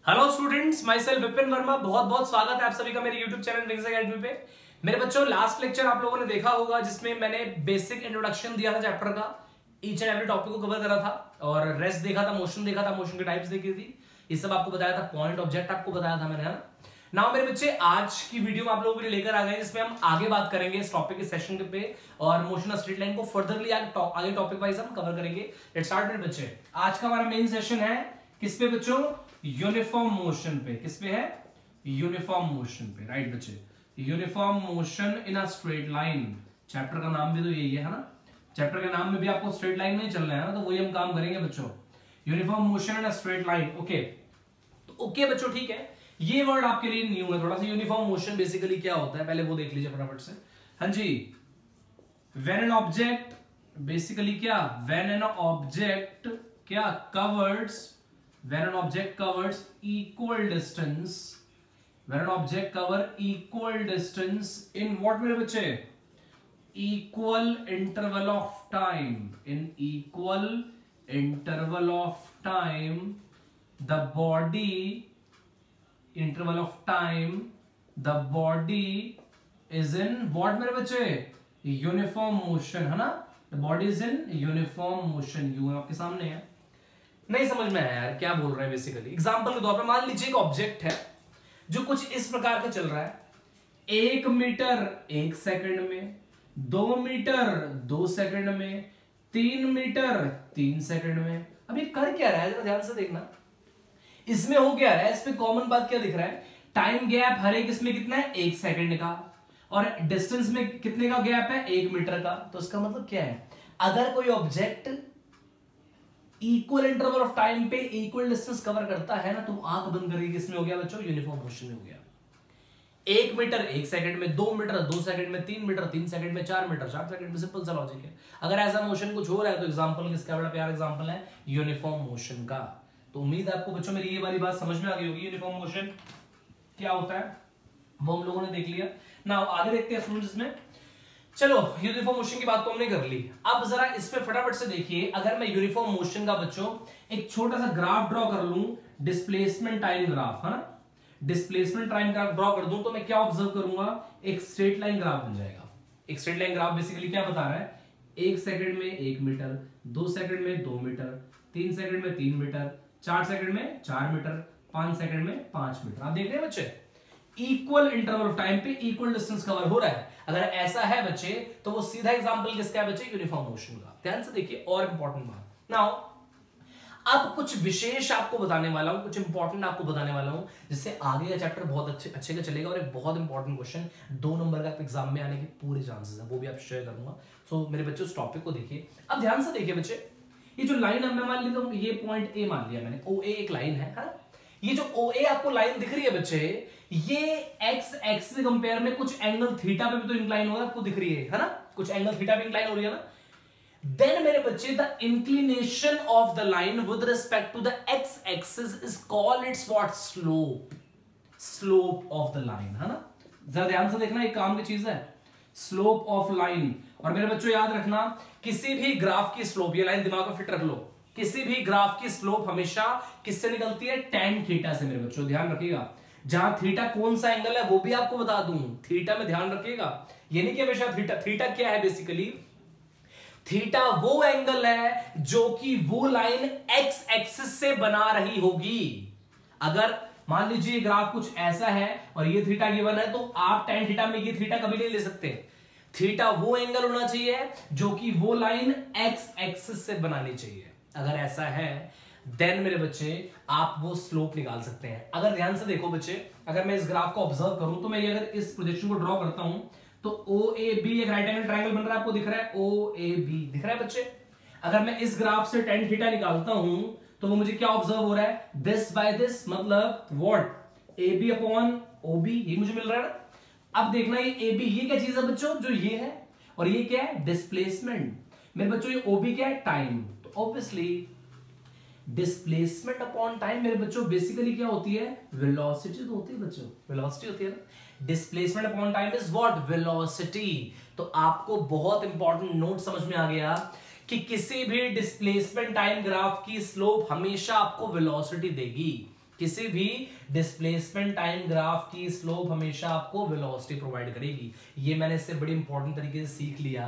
Hello students, my self Vipin Verma. बहुत बहुत स्वागत है आप सभी का मेरे यूट्यूब चैनल विंग्स एकेडमी पे। मेरे बच्चों, लास्ट लेक्चर आप लोगों ने देखा होगा जिसमें मैंने बेसिक इंट्रोडक्शन दिया था चैप्टर का, ईच एंड एवरी टॉपिक को कवर करा था और रेस्ट देखा था, मोशन देखा था, मोशन की टाइप्स देखी थी, ये सब आपको बताया था, पॉइंट ऑब्जेक्ट आपको बताया था मैंने, है ना। नाउ मेरे बच्चे, आज की वीडियो में आप लोगों के लिए लेकर आ गए जिसमें हम आगे बात करेंगे इस टॉपिक के सेशन पे और मोशन ऑफ स्ट्रेट लाइन को फर्दरली आगे टॉपिक वाइज हम कवर करेंगे। लेट्स स्टार्ट मेरे बच्चे। आज का हमारा मेन सेशन है किस पे बच्चों? यूनिफॉर्म मोशन पे। किस पे है? यूनिफॉर्म मोशन पे, राइट बच्चे। Uniform motion in a straight line. Chapter का नाम भी तो यही है ना। चैप्टर के नाम में भी आपको स्ट्रेट लाइन में चलना है ना, तो वही हम काम करेंगे बच्चों। Uniform motion in a straight line. Okay, तो ओके बच्चों, ठीक है। ये वर्ड आपके लिए न्यू है थोड़ा सा। यूनिफॉर्म मोशन बेसिकली क्या होता है पहले वो देख लीजिए फटाफट से। हाँ जी, व्हेन एन ऑब्जेक्ट, बेसिकली क्या, व्हेन एन ऑब्जेक्ट क्या covers, when an object covers equal distance, when an object cover equal distance in what मेरे बच्चे? Equal interval of time, in equal interval of time, the body, interval of time, the body is in what मेरे बच्चे? Uniform motion, है ना। The body is in uniform motion। You आपके सामने है, नहीं समझ में आया यार क्या बोल रहे हैं। बेसिकली एग्जांपल के तौर पर मान लीजिए एक ऑब्जेक्ट है जो कुछ इस प्रकार का चल रहा है, 1 मीटर 1 सेकंड में, 2 मीटर 2 सेकंड में, 3 मीटर 3 सेकंड में। अब ये कर क्या रहा है जरा ध्यान से देखना। इसमें हो क्या रहा है, इस पे कॉमन बात क्या दिख रहा है? टाइम गैप हर एक इसमें कितना है? 1 सेकंड का, और डिस्टेंस में कितने का गैप है? 1 मीटर का। तो इसका मतलब क्या है? अगर कोई object equal interval of time पे इक्वल डिस्टेंस कवर करता है ना, तो आंख बंद करके किसमें हो गया बच्चों? यूनिफॉर्म मोशन में हो गया। 1 मीटर 1 सेकंड में, 2 मीटर 2 सेकंड में, 3 मीटर 3 सेकंड में, 4 मीटर 4 सेकंड में। सिंपल सा लॉजिक है। अगर ऐसा मोशन कुछ हो रहा है तो एग्जांपल किसका? बड़ा प्यारा एग्जांपल है यूनिफॉर्म मोशन का। तो उम्मीद है आपको बच्चों मेरी ये वाली बात समझ में आ गई होगी। यूनिफॉर्म मोशन क्या होता है वो हम लोगों ने देख लिया ना। आगे देखते हैं स्टूडेंट्स में। चलो, यूनिफॉर्म मोशन की बात तो हमने कर ली। अब जरा इस पे फटाफट से देखिए। अगर मैं यूनिफॉर्म मोशन का बच्चों एक छोटा सा ग्राफ ड्रॉ कर लूं, डिस्प्लेसमेंट टाइम ग्राफ, है ना, डिस्प्लेसमेंट टाइम ग्राफ ड्रॉ कर दूं, तो मैं क्या ऑब्जर्व करूंगा? एक स्ट्रेट लाइन ग्राफ बन जाएगा। एक स्ट्रेट लाइन ग्राफ बेसिकली क्या बता रहा है? 1 सेकंड में 1 मीटर, 2 सेकंड में 2 मीटर, 3 सेकंड में 3 मीटर, 4 सेकंड में 4 मीटर, 5 सेकंड में 5 मीटर। आप देख रहे हैं बच्चे, इक्वल इंटरवल ऑफ टाइम पे इक्वल डिस्टेंस कवर हो रहा है। अगर ऐसा है बच्चे तो वो सीधा एग्जांपल किसका है बच्चे? यूनिफॉर्म मोशन का। ध्यान से देखिए। और इंपॉर्टेंट बात, नाउ अब कुछ विशेष आपको बताने वाला हूं, कुछ इंपॉर्टेंट आपको बताने वाला हूं, जिससे आगे का चैप्टर बहुत अच्छे का चलेगा। और एक बहुत इंपॉर्टेंट क्वेश्चन 2 नंबर का एग्जाम में आने के पूरे चांसेस है, वो भी आप शेयर करूंगा। सो मेरे बच्चों उस टॉपिक को देखिए। अब ध्यान से देखिए बच्चे, ये जो लाइन है मैं मान ली तो ये पॉइंट ए मान लिया मैंने, ओ ए एक लाइन है। ये जो ओ ए आपको लाइन दिख रही है बच्चे, ये एक्स एक्सिस से कंपेयर में कुछ एंगल थीटा पे भी तो इंक्लाइन हो रहा है, आपको दिख रही है ना, कुछ एंगल थीटा पे इंक्लाइन हो रही है ना। देन मेरे बच्चे, the inclination of the line with respect to the X axis is called its what? Slope. Slope of the line, है ना। जरा ध्यान से देखना, एक काम की चीज है, स्लोप ऑफ लाइन। और मेरे बच्चों याद रखना, किसी भी ग्राफ की स्लोप, ये लाइन दिमाग में फिट रख लो, किसी भी ग्राफ की स्लोप हमेशा किससे निकलती है? tan थीटा से। मेरे बच्चों ध्यान रखिएगा, जहां थीटा कौन सा एंगल है वो भी आपको बता दूं, थीटा में ध्यान रखिएगा। ये नहीं कि हमेशा थीटा क्या है बेसिकली? थीटा वो एंगल है जो कि वो लाइन एक्स एक्सिस से बना रही होगी। अगर मान लीजिए ग्राफ कुछ ऐसा है और ये थीटा गिवन है, तो आप tan थीटा में ये थीटा कभी नहीं ले सकते। थीटा वो एंगल होना चाहिए जो कि वो लाइन एक्स एक्सिस से बनानी चाहिए। अगर ऐसा है देन मेरे बच्चे आप वो स्लोप निकाल सकते हैं। अगर ध्यान से देखो बच्चे, अगर मैं इस ग्राफ को ऑब्जर्व करूं तो मैं ये अगर इस प्रोजेक्शन को ड्रॉ करता हूं तो ओ ए बी एक राइट एंगल ट्रायंगल बन रहा है, आपको दिख रहा है? ओ ए बी दिख रहा है बच्चे। अगर मैं इस ग्राफ से tan थीटा निकालता हूं तो वो मुझे क्या ऑब्जर्व हो रहा है? दिस बाय दिस, मतलब what? A B upon O B, ये मुझे मिल रहा है ना। अब देखना, ये ए बी ये क्या चीज है बच्चों? जो ये है, और ये क्या है? डिस्प्लेसमेंट। मेरे बच्चों ये ओ बी क्या है? टाइम। तो ऑब्वियसली डिस्प्लेसमेंट अपॉन टाइम मेरे बच्चों बेसिकली क्या होती है? वेलोसिटी तो होती है बच्चों, वेलोसिटी होती है ना। Displacement upon time is what? Velocity. तो आपको बहुत इंपॉर्टेंट नोट समझ में आ गया कि किसी भी डिस्प्लेसमेंट टाइम ग्राफ की स्लोप हमेशा आपको वेलोसिटी देगी। किसी भी डिस्प्लेसमेंट टाइम ग्राफ की स्लोप हमेशा आपको वेलोसिटी प्रोवाइड करेगी। ये मैंने इससे बड़ी इंपॉर्टेंट तरीके से सीख लिया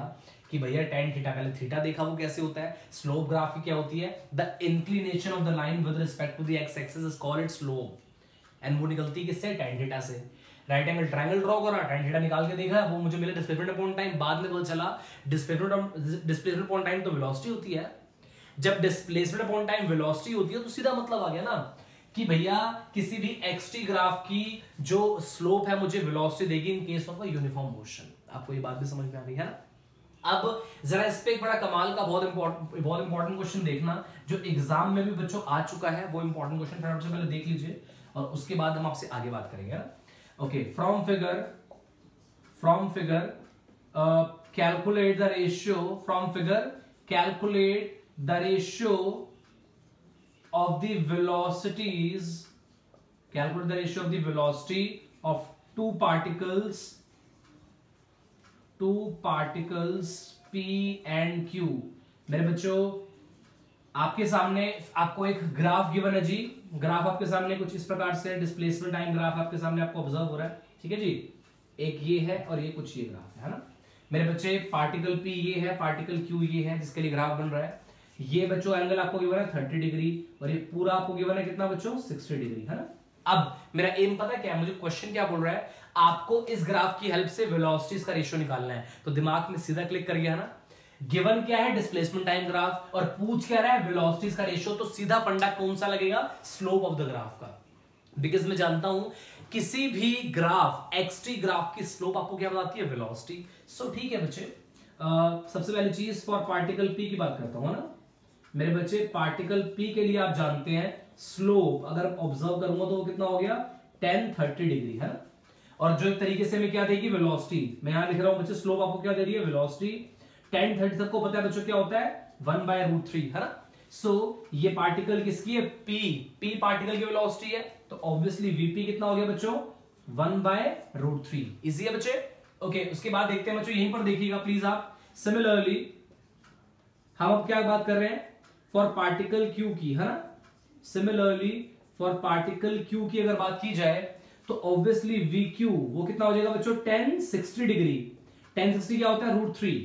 कि भैया tan थीटा, पहले थीटा देखा वो कैसे होता है, स्लोप ग्राफ की क्या होती है, the inclination of the line with respect to the X axis is called its slope, and वो निकलती किससे, tan थीटा से। राइट एंगल ट्रायंगल ड्रॉ करा, tan थीटा निकाल के देखा, वो मुझे मिला डिस्प्लेसमेंट अपॉन टाइम, बाद में पता चला डिस्प्लेसमेंट अपॉन टाइम तो वेलोसिटी होती है। जब डिस्प्लेसमेंट अपॉन टाइम वेलोसिटी होती है तो सीधा मतलब आ गया ना कि भैया किसी भी एक्सटी ग्राफ की जो स्लोप है मुझे वेलोसिटी देगी in case of a uniform motion. आपको ये बात भी समझ में आ गई है ना। अब जरा इस पे एक बड़ा कमाल का बहुत इंपॉर्टेंट क्वेश्चन देखना जो एग्जाम में भी बच्चों आ चुका है, वो इंपॉर्टेंट क्वेश्चन फटाफट से पहले देख लीजिए और उसके बाद हम आपसे आगे बात करेंगे ना। Okay, from figure calculate the ratio, from figure calculate the ratio of the velocities, calculate the ratio of the velocity of two particles P and Q। मेरे बच्चों आपके सामने आपको एक ग्राफ गिवन है जी, ग्राफ आपके सामने कुछ इस प्रकार से, डिस्प्लेसमेंट टाइम ग्राफ आपके सामने आपको ऑब्जर्व हो रहा है, ठीक है जी। एक ये है और ये कुछ ये ग्राफ है ना मेरे बच्चे। पार्टिकल P ये है, पार्टिकल Q ये है जिसके लिए ग्राफ बन रहा है। ये बच्चों एंगल आपको गिवन है 30 डिग्री और ये पूरा आपको गिवन है कितना बच्चों, 60 डिग्री, है ना। अब मेरा एम पता है क्या है, मुझे क्वेश्चन क्या बोल रहा है, आपको इस ग्राफ की हेल्प से वेलोसिटीज का रेशियो निकालना है। तो दिमाग में सीधा क्लिक कर गया ना, गिवन क्या है, डिस्प्लेसमेंट टाइम ग्राफ, और पूछ क्या रहा है, वेलोसिटीज का रेशियो। तो सीधा फंडा कौन सा लगेगा, स्लोप ऑफ द ग्राफ का, बिकॉज मैं जानता हूं किसी भी ग्राफ, एक्सटी ग्राफ की स्लोप आपको क्या बताती है, वेलोसिटी। सो ठीक है बच्चे, सबसे पहली चीज फॉर पार्टिकल P की बात करता हूं ना मेरे बच्चे। पार्टिकल P के लिए आप जानते हैं स्लोप अगर ऑब्जर्व करूंगा तो वो कितना हो गया, tan 30 डिग्री, है ना। और जो एक तरीके से मैं क्या देगी, वेलोसिटी, मैं यहां लिख रहा हूं बच्चे, स्लोप आपको क्या दे रही है, वेलोसिटी। tan 30 सबको पता है बच्चों क्या होता है, 1/√3, है ना। सो ये पार्टिकल किसकी है, P पार्टिकल की वेलोसिटी है, तो ऑब्वियसली Vp कितना हो गया बच्चों, 1/√3। इजी है बच्चे। ओके, उसके बाद देखते हैं बच्चों, यहीं पर देखिएगा प्लीज आप। सिमिलरली हम अब क्या बात कर रहे हैं, फॉर पार्टिकल Q की, है ना। सिमिलरली फॉर पार्टिकल Q की अगर बात की जाए तो ऑब्वियसली VQ वो कितना हो जाएगा बच्चों, tan 60 डिग्री। tan 60 क्या होता है, √3।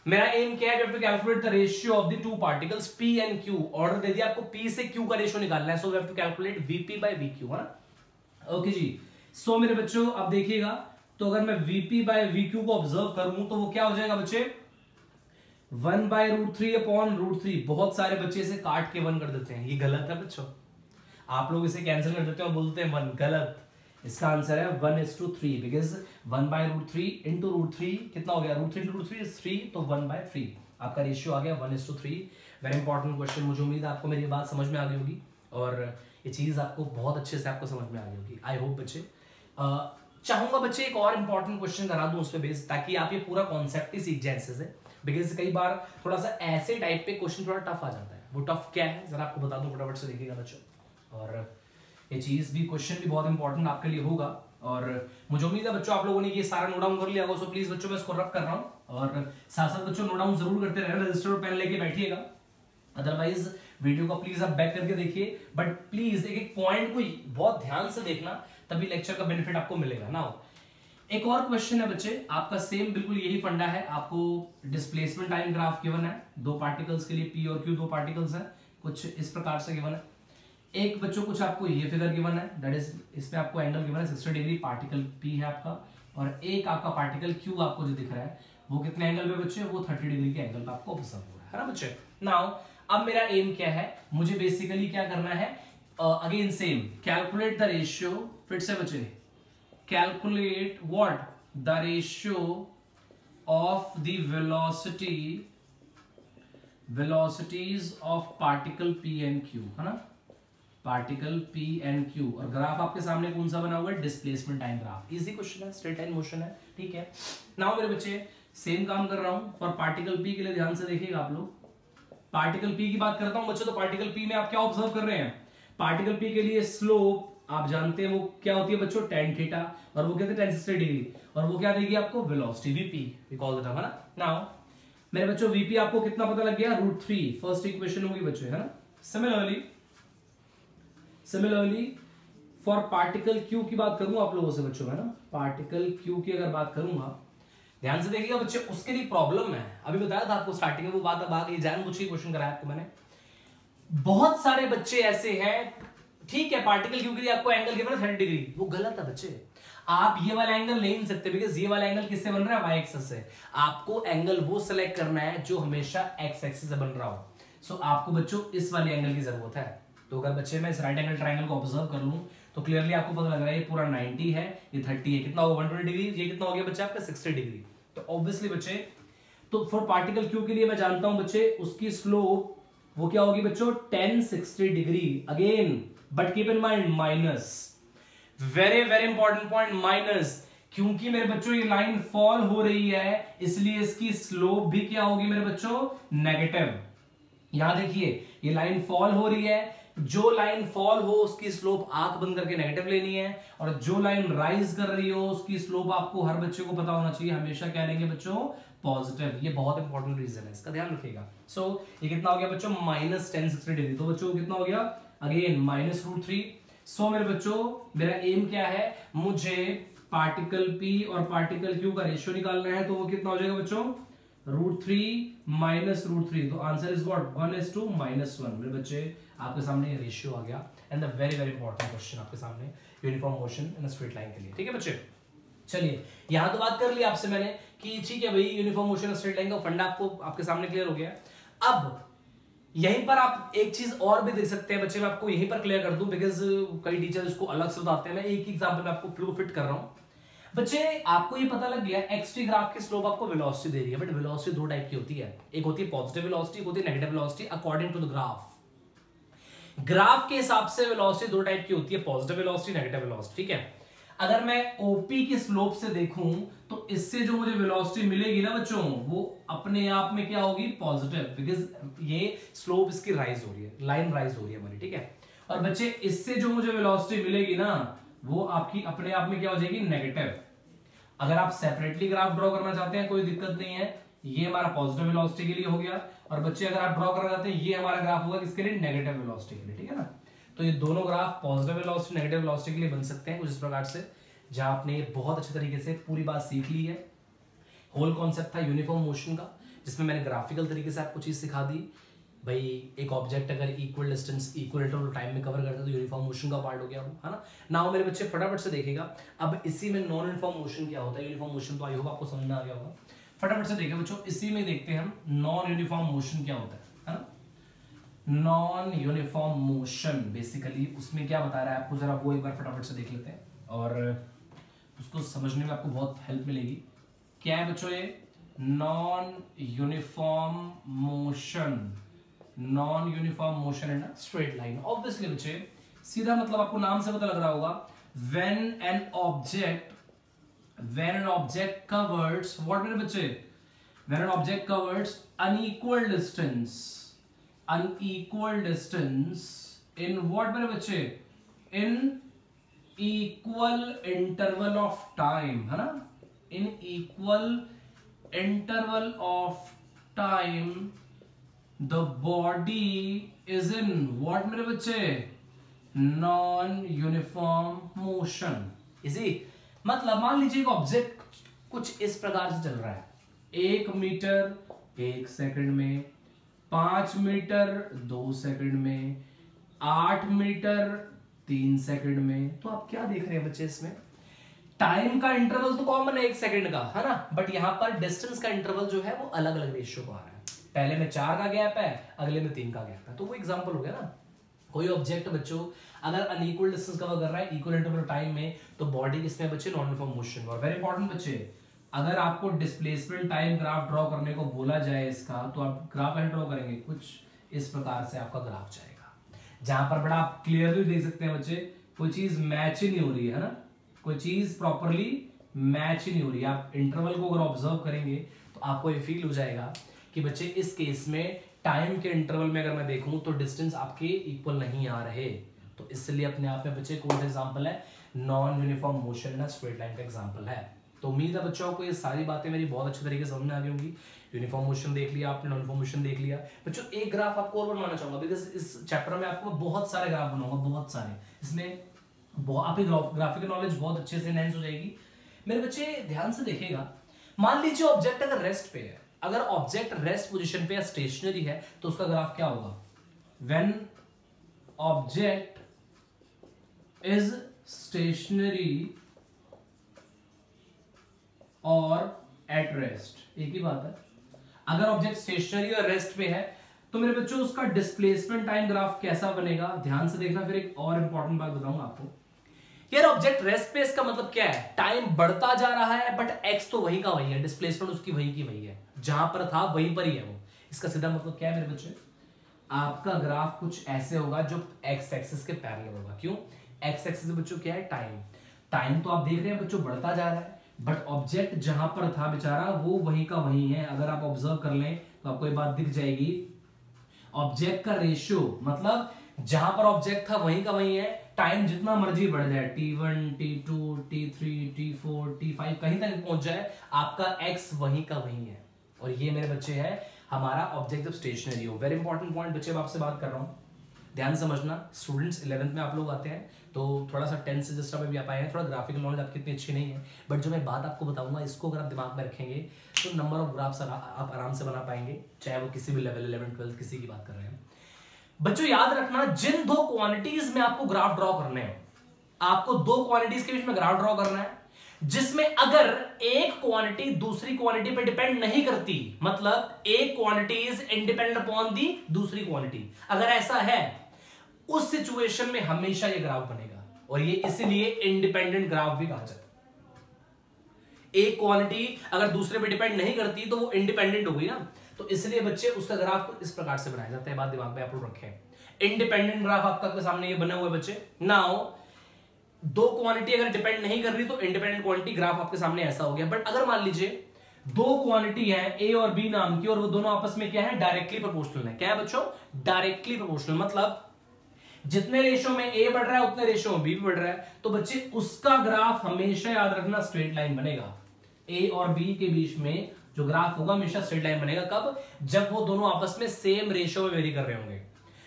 मेरा एम क्या है, calculate the ratio of the two particles P and Q। Order दे दिया आपको, P से Q का रेशियो निकालना है, so we have to calculate Vp/VQ, है ना। ओके जी, सो मेरे बच्चों अब देखिएगा, तो अगर मैं Vp/VQ को ऑब्जर्व करूं तो वो क्या हो जाएगा बच्चे, 1/√3/√3। बहुत सारे बच्चे इसे काट के 1 कर देते हैं, ये गलत है बच्चों। आप लोग इसे कैंसिल कर देते हैं और बोलते हैं 1, गलत। इसका आंसर है 1:3, बिकॉज 1/√3 इंटू √3 कितना हो गया, √3 इंटू √3 इज 3, तो 1/3 आपका रेशियो आ गया 1:3। वेरी इंपॉर्टेंट क्वेश्चन, मुझे उम्मीद है आपको मेरी बात समझ में आ गई होगी और ये चीज आपको बहुत अच्छे से आपको समझ में आ गई होगी, आई होप बच्चे। चाहूंगा बच्चे एक और इंपॉर्टेंट क्वेश्चन करा दूं उस पर बेस, ताकि आप ये पूरा कॉन्सेप्ट ही सीख जाए इससे, बिकॉज कई बार थोड़ा सा ऐसे टाइप पे क्वेश्चन थोड़ा टफ आ जाता है। वो टफ क्या है जरा आपको बता दूं, फटाफट से देखिएगा बच्चों। और ये चीज भी, क्वेश्चन भी बहुत इंपॉर्टेंट आपके लिए होगा और मुझे उम्मीद है बच्चों आप लोगों ने ये सारा नोट डाउन कर लिया होगा। सो प्लीज बच्चों मैं इसको रब कर रहा हूँ और साथ साथ बच्चों नोट डाउन जरूर करते रहना, रजिस्टर और पेन लेके बैठिएगा, अदरवाइज वीडियो को प्लीज आप बैक करके देखिए, बट प्लीज एक एक पॉइंट को बहुत ध्यान से देखना, तभी लेक्चर का बेनिफिट आपको मिलेगा ना। एक और क्वेश्चन है बच्चे आपका, सेम बिल्कुल यही फंडा है। आपको डिस्प्लेसमेंट टाइम ग्राफ गिवन है, दो पार्टिकल्स के लिए P और Q, दो पार्टिकल्स हैं, कुछ इस प्रकार से गिवन है। एक बच्चों कुछ आपको ये फिगर गिवन है, दैट इज इसमें आपको एंगल गिवन है 60 डिग्री, पार्टिकल P है आपका, और एक आपका पार्टिकल Q आपको जो दिख रहा है वो कितने एंगल पे बच्चे, वो 30 डिग्री के एंगल पे आपको ऑब्जर्व हो रहा है ना बच्चे। नाउ अब मेरा एम क्या है, मुझे बेसिकली क्या करना है, again same, calculate the ratio, फिर से बच्चे calculate what, the ratio of the velocities of particle P and Q, है ना, पार्टिकल P एंड Q। और ग्राफ आपके सामने कौन सा बना हुआ है, displacement time graph. Easy question है, स्ट्रेट लाइन मोशन है, ठीक है। नाउ मेरे बच्चे सेम काम कर रहा हूं फॉर पार्टिकल P के लिए, ध्यान से देखिएगा आप लोग। पार्टिकल P की बात करता हूं बच्चों, तो पार्टिकल P में आप क्या ऑब्जर्व कर रहे हैं, पार्टिकल P के लिए स्लोप आप जानते हैं वो क्या होती है बच्चों, tan थीटा, और वो कहते हैं tan 60 डिग्री, और वो क्या देगी आपको, velocity Vp, we call that, है ना। नाउ मेरे बच्चों Vp आपको कितना पता लग गया, √3, फर्स्ट इक्वेशन होगी बच्चों, है ना। Similarly similarly for particle Q की बात करूं आप लोगों से बच्चों, है ना, पार्टिकल क्यू की अगर बात करूंगा, ध्यान से देखिएगा बच्चे, उसके लिए प्रॉब्लम है, अभी बताया था आपको स्टार्टिंग में वो बात, अब आ गई, जानबूझ के क्वेश्चन कराया आपको मैंने। बहुत सारे बच्चे ऐसे हैं, ठीक है, पार्टिकल क्यू के लिए आपको एंगल गिवन है 30 डिग्री, वो गलत है बच्चे, आप ये वाला एंगल ले नहीं सकते, बिकॉज ये वाला एंगल किससे बन रहा है, वाई एक्सिस से। आपको एंगल वो सिलेक्ट करना है जो हमेशा एक्स एक्सिस से बन रहा हो। सो आपको बच्चों इस वाले एंगल की जरूरत है। तो अगर बच्चे मैं इस राइट एंगल ट्राइंगल को ऑब्जर्व कर लूं तो क्लियरली आपको पता लग रहा है ये पूरा 90 है, ये 30 है, कितना होगा 120 डिग्री, ये कितना हो गया बच्चे आपका 60 डिग्री। तो ऑब्वियसली बच्चे, तो फॉर पार्टिकल क्यू के लिए मैं जानता हूं बच्चे उसकी स्लोप वो क्या होगी बच्चों, 1060 degree. Again but keep in mind minus, very very important point, minus, क्योंकि मेरे बच्चों ये लाइन फॉल हो रही है इसलिए इसकी स्लोप भी क्या होगी मेरे बच्चों, नेगेटिव। यहां देखिए ये लाइन फॉल हो रही है, जो लाइन फॉल हो उसकी स्लोप आंख बंद करके नेगेटिव लेनी है, और जो लाइन राइज कर रही हो उसकी स्लोप आपको हर बच्चे को पता होना चाहिए, हमेशा क्या लेंगे बच्चों, पॉजिटिव। ये बहुत इंपॉर्टेंट रीजन है, इसका ध्यान रखिएगा। सो ये कितना हो गया बच्चों, -1060 डिग्री। तो बच्चों कितना हो गया, अगेन -√3। सो मेरे बच्चों मेरा एम क्या है, मुझे पार्टिकल P और पार्टिकल Q का रेशियो निकालना है, तो वो कितना हो जाएगा बच्चों, √3 -√3। तो आंसर इज व्हाट, 1:-1। मेरे बच्चे आपके सामने ये रेशियो आ गया, and the very very important question आपके सामने, uniform motion in straight line के लिए। ठीक है बच्चे, चलिए यहां तो बात कर ली आपसे मैंने कि ठीक है भाई यूनिफॉर्म मोशन स्ट्रेट लाइन का फंडा आपको आपके सामने क्लियर हो गया। अब यहीं पर आप एक चीज और भी देख सकते हैं बच्चे, मैं आपको यहीं पर क्लियर कर दूं, बिकॉज कई टीचर इसको अलग से बताते हैं। मैं एक एग्जांपल में आपको फ्लो फिट कर रहा हूं बच्चे। आपको ये पता लग गया एक्स-टी ग्राफ की स्लोप आपको वेलोसिटी दे रही है, बट वेलोसिटी दो टाइप की होती है, एक होती है पॉजिटिव वेलोसिटी, एक होती है negative velocity, according to the graph. Graph के हिसाब से वेलोसिटी दो टाइप की होती है, पॉजिटिव वेलोसिटी, नेगेटिव वेलोसिटी। ठीक है, अगर मैं ओपी की स्लोप से देखूं तो इससे जो मुझे वेलोसिटी मिलेगी ना बच्चों, वो अपने आप में क्या होगी, पॉजिटिव, बिकॉज ये स्लोप इसकी राइज हो रही है, लाइन राइज हो रही है हमारी। ठीक है, और बच्चे इससे जो मुझे वेलोसिटी मिलेगी ना वो आपकी अपने आप में क्या हो जाएगी, नेगेटिव। अगर आप सेपरेटली ग्राफ ड्रॉ करना चाहते हैं कोई दिक्कत नहीं है, ये हमारा पॉजिटिव वेलोसिटी के लिए हो गया, और बच्चे अगर आप ड्रॉ करना चाहते हैं ये हमारा ग्राफ होगा किसके लिए, नेगेटिव वेलोसिटी के लिए। ठीक है ना, तो ये दोनों graph positive velocity negative velocity के लिए बन सकते हैं कुछ इस प्रकार से, जहां आपने बहुत अच्छे तरीके से पूरी बात सीख ली है। होल कॉन्सेप्ट था यूनिफॉर्म मोशन का, जिसमें मैंने ग्राफिकल तरीके से आपको चीज सिखा दी भाई। एक ऑब्जेक्ट अगर equal distance equal interval time में कवर करता है तो यूनिफॉर्म मोशन का पार्ट हो गया वो, है ना। नाउ मेरे बच्चे फटाफट से देखेगा अब इसी में नॉन यूनिफॉर्म मोशन क्या होता है। यूनिफॉर्म मोशन तो आई होगा आपको समझ में आ गया होगा, फटाफट से देखिए बच्चों, इसी में देखते हैं हम नॉन यूनिफॉर्म मोशन क्या होता है ना। नॉन यूनिफॉर्म मोशन बेसिकली उसमें क्या बता रहा है आपको, जरा वो एक बार फटाफट से देख लेते हैं और उसको समझने में आपको बहुत हेल्प मिलेगी। क्या है बच्चों ये non uniform motion, non uniform motion in a straight line. Obviously बच्चे सीधा मतलब आपको नाम से पता लग रहा होगा, when an object covers what मेरे बच्चे, when an object covers unequal distance in what मेरे बच्चे, in equal interval of time, है ना, in equal interval of time the body is in what मेरे बच्चे, non uniform motion। इसी मतलब मान लीजिए एक ऑब्जेक्ट कुछ इस प्रकार से चल रहा है, 1 मीटर 1 सेकंड में, 5 मीटर 2 सेकंड में, 8 मीटर 3 सेकंड में। तो आप क्या देख रहे हैं बच्चे, इसमें टाइम का इंटरवल तो कॉमन है 1 सेकंड का, है ना, बट यहां पर डिस्टेंस का इंटरवल जो है वो अलग अलग रेशियो का आ रहा है। पहले में 4 का गैप है, अगले में 3 का गैप है। तो वो एग्जांपल हो गया ना। कोई ऑब्जेक्ट बच्चों अगर अनइक्वल डिस्टेंस कवर कर रहा है इक्वल इंटरवल टाइम में, तो बॉडी किसमें बच्चे, नॉन यूनिफॉर्म मोशन। और वेरी इंपॉर्टेंट बच्चे, अगर आपको डिस्प्लेसमेंट टाइम ग्राफ ड्रॉ करने को बोला जाए इसका, तो आप ग्राफ एंड ड्रॉ करेंगे कुछ इस प्रकार से आपका ग्राफ जाएगा, जहां पर बड़ा आप क्लियरली देख सकते हैं बच्चे कोई चीज मैच ही नहीं हो रही है ना, कोई चीज प्रॉपरली मैच ही नहीं हो रही है। आप इंटरवल को अगर ऑब्जर्व करेंगे तो आपको ये फील हो जाएगा कि बच्चे इस केस में टाइम के इंटरवल में अगर मैं देखूं तो डिस्टेंस आपके इक्वल नहीं आ रहे। तो इसलिए अपने आप में बच्चे कौन सा एग्जांपल है, non uniform motion in a straight line का एग्जांपल है। तो उम्मीद है बच्चों को ये सारी बातें मेरी बहुत अच्छे तरीके से समझ में आ गई होंगी। यूनिफॉर्म मोशन देख लिया आपने, नॉन मोशन देख लिया। बच्चों एक ग्राफ आपको और बनवाना चाहूंगा, बिकॉज इस चैप्टर में आपको बहुत सारे ग्राफ बनाऊंगा, बहुत सारे। इसमें आपकी ग्राफिकल नॉलेज बहुत अच्छे से एनहांस हो जाएगी। मेरे बच्चे ध्यान से देखिएगा, मान लीजिए ऑब्जेक्ट अगर रेस्ट पे है, अगर ऑब्जेक्ट रेस्ट पोजीशन पे या स्टेशनरी है तो उसका ग्राफ क्या होगा? व्हेन ऑब्जेक्ट इज स्टेशनरी और एट रेस्ट, एक ही बात है। अगर ऑब्जेक्ट स्टेशनरी और रेस्ट पे है तो मेरे बच्चों उसका डिस्प्लेसमेंट टाइम ग्राफ कैसा बनेगा? ध्यान से देखना। फिर एक और इंपॉर्टेंट बात बताऊंगा आपको। यार ऑब्जेक्ट रेस्ट पे इसका मतलब क्या है? टाइम बढ़ता जा रहा है बट एक्स तो वही का वही है, डिस्प्लेसमेंट उसकी वही की वही है, जहां पर था वहीं पर ही है वो। इसका सीधा मतलब क्या है मेरे बच्चे? आपका ग्राफ कुछ ऐसे होगा जो एक्स एक्सिस के पैरेलल होगा। क्यों? एक्स एक्सिस बच्चों क्या है? टाइम। टाइम तो आप देख रहे हैं बच्चों बढ़ता जा रहा है, बट ऑब्जेक्ट जहां पर था बेचारा वो वही का वही है। अगर आप ऑब्जर्व कर लें तो आपको ये बात दिख जाएगी, ऑब्जेक्ट का रेशियो मतलब जहां पर ऑब्जेक्ट था वहीं का वहीं है। टाइम जितना मर्जी बढ़ जाए, t1 t2 t3 t4 t5 कहीं तक पहुंच जाए, आपका x वहीं का वहीं है। और ये मेरे बच्चे है हमारा ऑब्जेक्ट जब स्टेशनरी हो। वेरी इंपॉर्टेंट पॉइंट बच्चे, आपसे बात कर रहा हूं, ध्यान समझना। स्टूडेंट्स 11th में आप लोग आते हैं तो थोड़ा सा 10th से जिस तरह भी आप आए हैं, थोड़ा ग्राफिकल नॉलेज आपकी इतनी अच्छी नहीं है, बट जो मैं बात आपको बताऊंगा इसको अगर आप दिमाग में रखेंगे तो नंबर ऑफ ग्राफ्स आप आराम से बना पाएंगे, चाहे वो किसी भी लेवल 11th 12th किसी की बात कर रहे हैं। बच्चों याद रखना, जिन दो क्वांटिटीज में आपको ग्राफ ड्रॉ करने हैं, आपको दो क्वांटिटीज के बीच में ग्राफ ड्रॉ करना है जिसमें अगर एक क्वांटिटी दूसरी क्वांटिटी पे डिपेंड नहीं करती, मतलब एक quantity is independent upon the दूसरी क्वांटिटी, अगर ऐसा है उस सिचुएशन में हमेशा ये ग्राफ बनेगा। और ये इसलिए इंडिपेंडेंट ग्राफ भी कहा जाता है। एक क्वांटिटी अगर दूसरे पे डिपेंड नहीं करती तो वो इंडिपेंडेंट हो गई ना, तो इसलिए बच्चे उसका ग्राफ को इस प्रकार से बनाया जाता है। बात दिमाग में आप लोग रखें। इंडिपेंडेंट ग्राफ आपका सामने ये बने हुए बच्चे। नाउ दो क्वांटिटी अगर डिपेंड नहीं कर रही तो इंडिपेंडेंट क्वांटिटी ग्राफ आपके सामने ऐसा हो गया। बट अगर मान लीजिए दो क्वांटिटी है ए और बी नाम की, और वो दोनों आपस में क्या है? डायरेक्टली प्रोपोर्शनल है। क्या है बच्चों? डायरेक्टली प्रोपोर्शनल, मतलब जितने रेशो में ए बढ़ रहा है उतने रेशो में बी भी बढ़ रहा है, तो बच्चे उसका ग्राफ हमेशा याद रखना स्ट्रेट लाइन बनेगा। ए और बी के बीच में जो ग्राफ होगा हमेशा स्ट्रेट लाइन बनेगा। कब? जब वो दोनों आपस में सेम रेशो में वेरी कर रहे होंगे।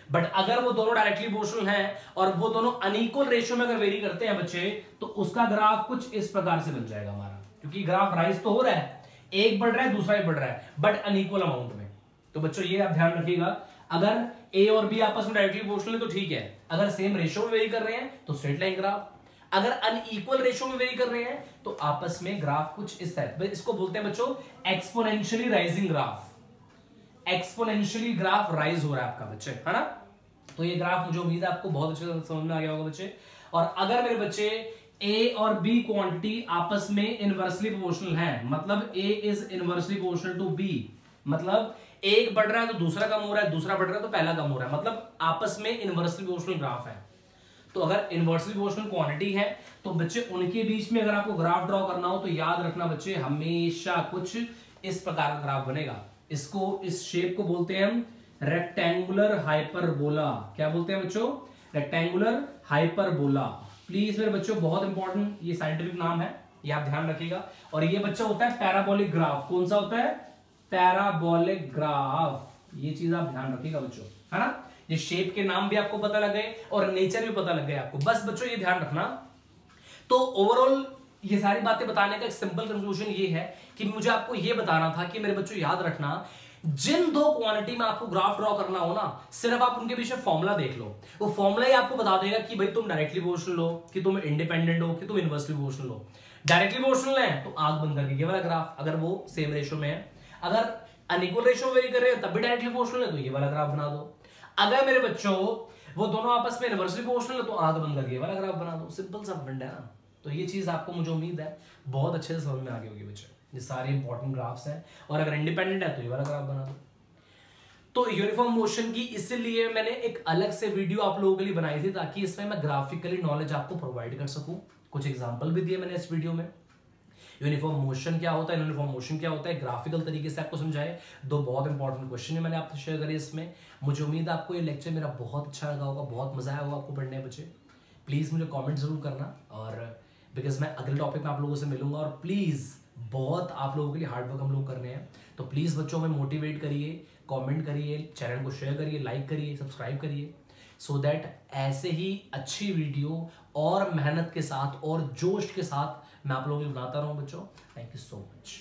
बट अगर वो दोनों डायरेक्टली प्रोपोर्शनल हैं और वो दोनों अनइक्वल रेशो में अगर वेरी करते हैं बच्चे, तो उसका ग्राफ कुछ इस प्रकार से बन जाएगा हमारा, क्योंकि ग्राफ राइज तो हो रहा है, एक बढ़ रहा है दूसरा भी बढ़ रहा है, बट अनइक्वल अमाउंट में। तो बच्चों ये आप ध्यान रखिएगा, अगर ए और बी आपस में डायरेक्टली प्रोपोर्शनल है तो ठीक है, अगर सेम रेशो में वेरी कर रहे हैं तो स्ट्रेट लाइन ग्राफ, अगर अनइक्वल रेशो में वेरी कर रहे हैं तो आपस में ग्राफ कुछ इस तरह। इसको बोलते हैं बच्चों exponentially rising graph. Exponentially graph rise हो रहा है आपका बच्चे, है ना। तो ये ग्राफ मुझे उम्मीद है आपको बहुत अच्छे से समझ में आ गया होगा बच्चे। और अगर मेरे बच्चे ए और बी क्वांटिटी आपस में इनवर्सली प्रोपोर्शनल है, मतलब A is inversely proportional to B, मतलब एक बढ़ रहा है तो दूसरा कम हो रहा है, दूसरा बढ़ रहा है तो पहला कम हो रहा है, मतलब आपस में इनवर्सली प्रोपोर्शनल ग्राफ है। तो अगर इनवर्सली प्रोपोर्शनल क्वांटिटी है तो बच्चे उनके बीच में अगर आपको ग्राफ ड्रॉ करना हो तो याद रखना बच्चे हमेशा कुछ इस प्रकार का ग्राफ बनेगा। इसको, इस शेप को बोलते हैं हम रेक्टेंगुलर हाइपरबोला। क्या बोलते हैं बच्चों? Rectangular hyperbola. प्लीज मेरे बच्चों बहुत इंपॉर्टेंट ये साइंटिफिक नाम है, ये आप ध्यान रखिएगा। और ये बच्चा होता है पैराबोलिक ग्राफ। कौन सा होता है? Parabolic graph. ये चीज आप ध्यान रखिएगा बच्चों, है ना। ये शेप के नाम भी आपको पता लग गए और नेचर भी पता लग गए आपको, बस बच्चों ये ध्यान रखना। तो ओवरऑल ये सारी बातें बताने का एक सिंपल कंक्लूजन ये है कि मुझे आपको ये बताना था कि मेरे बच्चों याद रखना, जिन दो क्वांटिटी में आपको ग्राफ ड्रॉ करना हो ना, सिर्फ आप उनके बीच में फॉर्मूला देख लो, वो फॉर्मूला ही आपको बता देगा कि भाई तुम डायरेक्टली प्रोपोर्शनल हो, कि तुम इंडिपेंडेंट हो, कि तुम इनवर्सली प्रोपोर्शनल हो। डायरेक्टली प्रोपोर्शनल है तो आंख बंद करके ये वाला ग्राफ, अगर वो सेम रेशो में है। अगर अनइक्वल रेशो वेरी कर रहे हैं तब भी डायरेक्टली प्रोपोर्शनल है तो ये वाला ग्राफ बना दो। अगर मेरे बच्चों वो दोनों आपस में इनवर्सली प्रोपोर्शनल है तो आंख बंद करके ये वाला ग्राफ बना दो। सिंपल सा फंडा है ना। तो ये चीज आपको मुझे उम्मीद है बहुत अच्छे से समझ में आ गई होगी बच्चे। ये सारे इंपॉर्टेंट ग्राफ्स हैं और अगर इंडिपेंडेंट है तो ये वाला ग्राफ बना दो। तो यूनिफॉर्म मोशन की इसलिए मैंने एक अलग से वीडियो आप लोगों के लिए बनाई थी ताकि इसमें मैं ग्राफिकली नॉलेज आपको प्रोवाइड कर सकूं। कुछ एग्जांपल भी दिए मैंने इस वीडियो में। यूनिफॉर्म मोशन क्या होता है, यूनिफॉर्म मोशन क्या होता है, ग्राफिकल तरीके से आपको समझाए। दो बहुत इंपॉर्टेंट क्वेश्चन मैंने आपसे शेयर करे इसमें। मुझे उम्मीद है आपको ये लेक्चर मेरा बहुत अच्छा लगा होगा, बहुत मजा आया होगा आपको पढ़ने बच्चे। प्लीज मुझे कमेंट जरूर करना और बिकॉज मैं अगले टॉपिक में आप लोगों से मिलूंगा। और प्लीज़ बहुत आप लोगों के लिए हार्ड वर्क हम लोग कर रहे हैं, तो प्लीज़ बच्चों हमें मोटिवेट करिए, कमेंट करिए, चैनल को शेयर करिए, लाइक करिए, सब्सक्राइब करिए, सो दैट ऐसे ही अच्छी वीडियो और मेहनत के साथ और जोश के साथ मैं आप लोगों के लिए बनाता रहूँ बच्चों। Thank you so much.